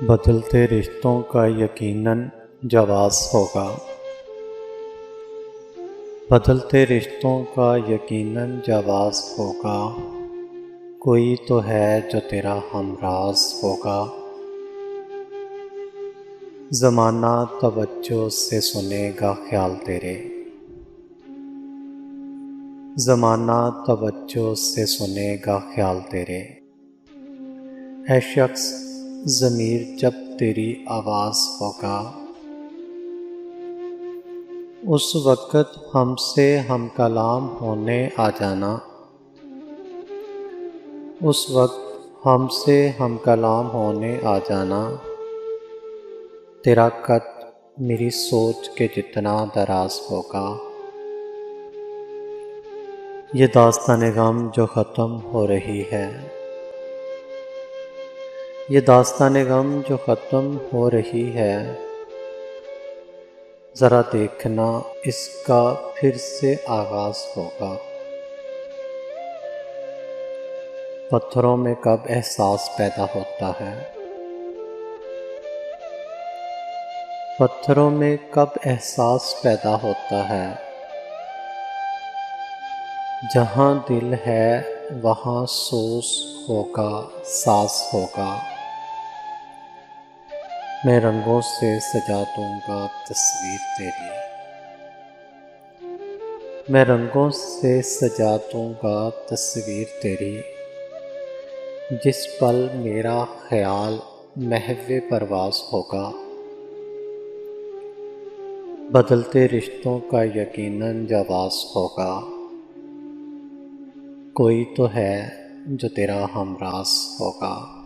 بدلتے رشتوں کا یقیناً جواز ہوگا۔ بدلتے رشتوں کا یقیناً جواز ہوگا، کوئی تو ہے جو تیرا ہمراز ہوگا۔ زمانہ توجہ سے سنے گا خیال تیرے، زمانہ توجہ سے سنے گا خیال تیرے۔ اے شخص ضمیر جب تیری آواز ہوگا، اس وقت ہم سے ہم کلام ہونے آ جانا، اس وقت ہم سے ہم کلام ہونے آ جانا۔ تیرا قد میری سوچ کے جتنا دراز ہوگا۔ یہ داستان غم جو ختم ہو رہی ہے، یہ داستان غم جو ختم ہو رہی ہے، ذرا دیکھنا اس کا پھر سے آغاز ہوگا۔ پتھروں میں کب احساس پیدا ہوتا ہے، پتھروں میں کب احساس پیدا ہوتا ہے۔ جہاں دل ہے وہاں سوز ہوگا، ساز ہوگا۔ میں رنگوں سے سجا دوں گا تصویر تیری، میں رنگوں سے سجا دوں گا تصویر تیری۔ جس پل میرا خیال محو پرواز ہوگا۔ بدلتے رشتوں کا یقیناً جواز ہوگا، کوئی تو ہے جو تیرا ہمراز ہوگا۔